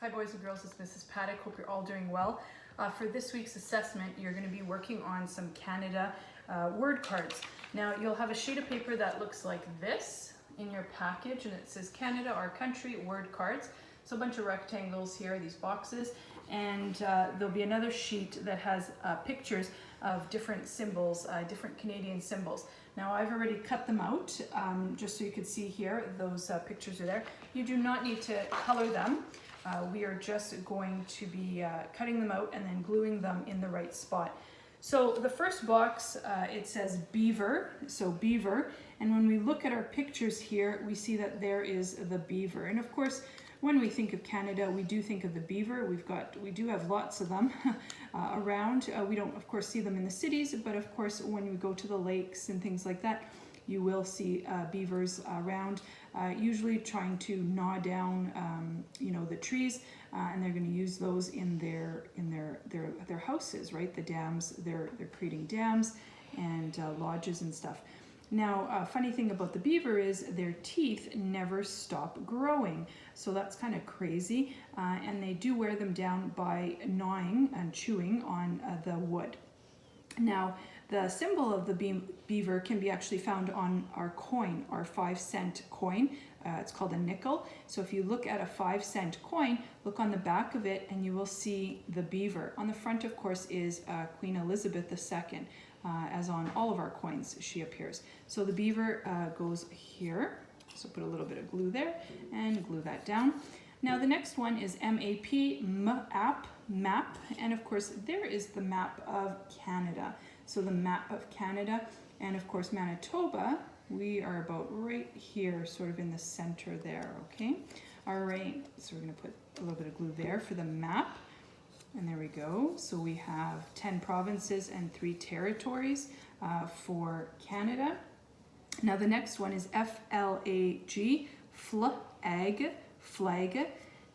Hi boys and girls, it's Mrs. Paddock. Hope you're all doing well. For this week's assessment, you're going to be working on some Canada word cards. Now you'll have a sheet of paper that looks like this in your package, and it says Canada, our country, word cards. So a bunch of rectangles here, these boxes, and there'll be another sheet that has pictures of different symbols, different Canadian symbols. Now I've already cut them out, just so you can see here, those pictures are there. You do not need to color them. We are just going to be cutting them out and then gluing them in the right spot. So the first box, it says beaver, so beaver. And when we look at our pictures here, we see that there is the beaver. And of course, when we think of Canada, we do think of the beaver. We do have lots of them around. We don't, of course, see them in the cities, but of course, when we go to the lakes and things like that, you will see beavers around, usually trying to gnaw down, the trees, and they're going to use those in their houses, right? The dams, they're creating dams and lodges and stuff. Now, funny thing about the beaver is their teeth never stop growing, so that's kind of crazy, and they do wear them down by gnawing and chewing on the wood. Now, the symbol of the beaver can be actually found on our coin, our 5-cent coin. It's called a nickel. So if you look at a 5-cent coin, look on the back of it and you will see the beaver. On the front, of course, is Queen Elizabeth II. As on all of our coins, she appears. So the beaver goes here. So put a little bit of glue there and glue that down. Now the next one is M-A-P, map, and of course there is the map of Canada. So the map of Canada, and of course Manitoba, we are about right here, sort of in the center there, okay? All right, so we're gonna put a little bit of glue there for the map, and there we go. So we have 10 provinces and 3 territories for Canada. Now the next one is F-L-A-G, flag.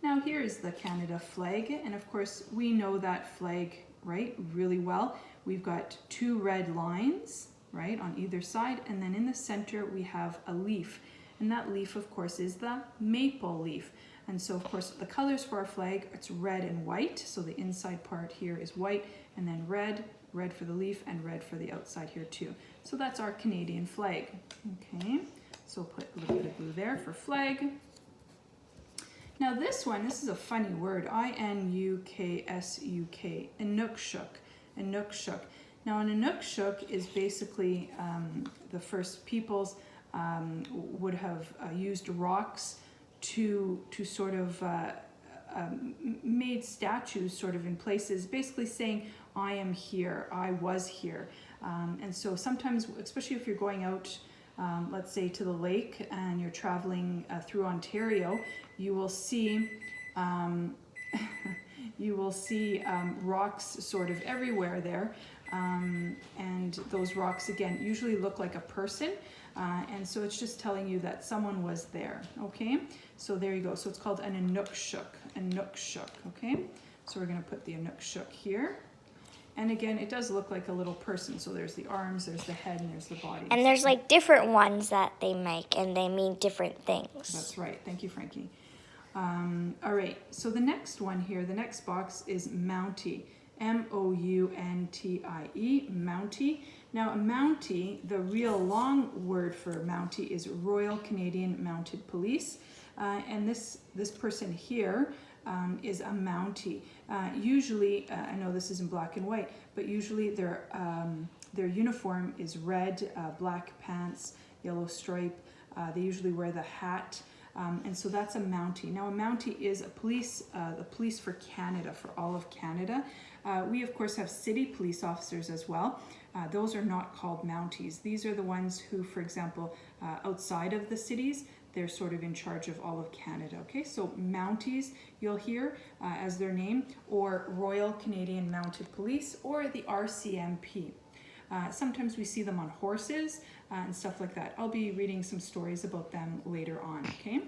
Now here is the Canada flag, and of course we know that flag, right, really well. We've got 2 red lines, right, on either side, and then in the center we have a leaf, and that leaf of course is the maple leaf. And so of course the colors for our flag, it's red and white, so the inside part here is white, and then red for the leaf, and red for the outside here too. So that's our Canadian flag. Okay, so put a little bit of glue there for flag. Now this is a funny word, I-N-U-K-S-U-K, Inukshuk. Now an Inukshuk is basically the first peoples would have used rocks to sort of made statues sort of in places, basically saying, I am here, I was here. And so sometimes, especially if you're going out, let's say to the lake and you're traveling through Ontario, you will see rocks sort of everywhere there, and those rocks again usually look like a person, and so it's just telling you that someone was there. Okay, so there you go. So it's called an Inukshuk. Okay, so we're going to put the Inukshuk here. And again, it does look like a little person. So there's the arms, there's the head, and there's the body. And there's like different ones that they make, and they mean different things. That's right. Thank you, Frankie. All right. So the next one here, the next box is Mountie. M-O-U-N-T-I-E, Mountie. Now, a Mountie, the real long word for Mountie is Royal Canadian Mounted Police. And this person here is a Mountie. Usually, I know this is in black and white, but usually their uniform is red, black pants, yellow stripe. They usually wear the hat, and so that's a Mountie. Now, a Mountie is the police for Canada, for all of Canada. We, of course, have city police officers as well. Those are not called Mounties. These are the ones who, for example, outside of the cities, they're sort of in charge of all of Canada. Okay, so Mounties you'll hear as their name, or Royal Canadian Mounted Police, or the RCMP. Sometimes we see them on horses and stuff like that. I'll be reading some stories about them later on. Okay,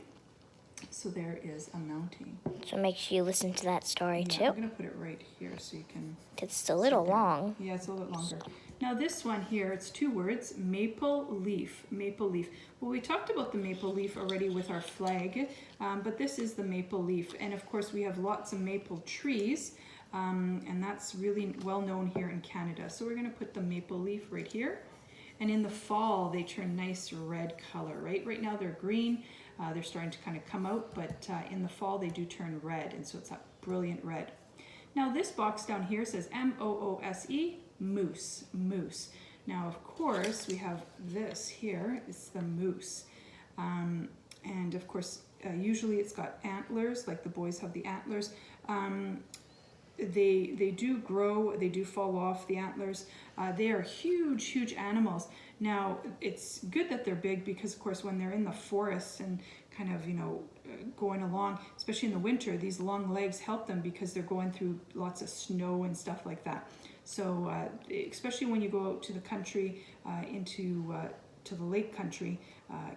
so there is a Mountie. So make sure you listen to that story too. I'm gonna put it right here so you can. It's a little long. Yeah, it's a little bit longer. Now this one here, it's 2 words, maple leaf, maple leaf. Well, we talked about the maple leaf already with our flag, but this is the maple leaf. And of course we have lots of maple trees, and that's really well known here in Canada. So we're gonna put the maple leaf right here. And in the fall, they turn nice red color, right? Right now they're green, they're starting to kind of come out, but in the fall they do turn red, and so it's that brilliant red. Now this box down here says M-O-O-S-E, moose, moose. Now of course we have this here, it's the moose. And of course, usually it's got antlers, like the boys have the antlers. They do grow, they do fall off, the antlers. They are huge, huge animals. Now, it's good that they're big because, of course, when they're in the forest and kind of, going along, especially in the winter, these long legs help them because they're going through lots of snow and stuff like that. So, especially when you go out to the country, to the lake country,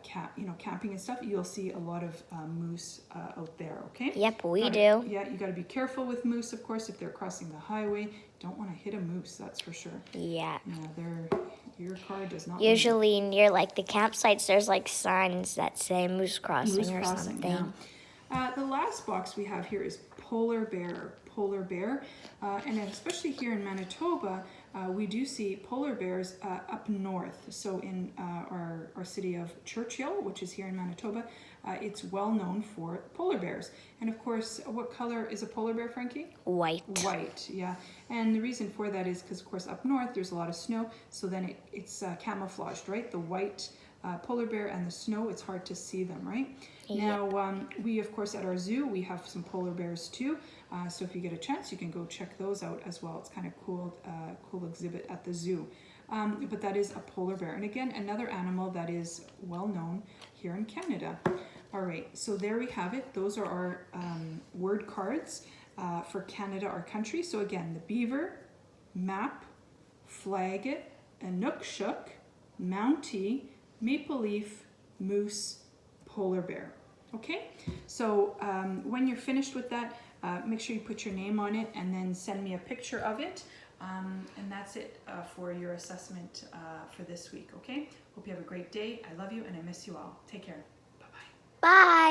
camping and stuff, you'll see a lot of moose out there, okay? Yep, we do. Yeah, you got to be careful with moose, of course, if they're crossing the highway. Don't want to hit a moose, that's for sure. Yeah. Yeah, your car does not. Usually near like the campsites, there's like signs that say moose crossing or something. Yeah. The last box we have here is polar bear. Polar bear, and especially here in Manitoba, we do see polar bears up north. So in our city of Churchill, which is here in Manitoba, it's well known for polar bears. And of course, what color is a polar bear, Frankie? White. White, yeah. And the reason for that is because, of course, up north there's a lot of snow, so then it's camouflaged, right? The white polar bear and the snow, it's hard to see them, right? Yeah. Now, we, of course, at our zoo, we have some polar bears too. So if you get a chance, you can go check those out as well. It's kind of cool, cool exhibit at the zoo. But that is a polar bear. And again, another animal that is well known here in Canada. All right, so there we have it. Those are our word cards for Canada, our country. So again, the beaver, map, flag, Inukshuk, Mountie, maple leaf, moose, polar bear. Okay, so when you're finished with that, make sure you put your name on it and then send me a picture of it. And that's it for your assessment for this week, okay? Hope you have a great day. I love you and I miss you all. Take care. Bye-bye. Bye.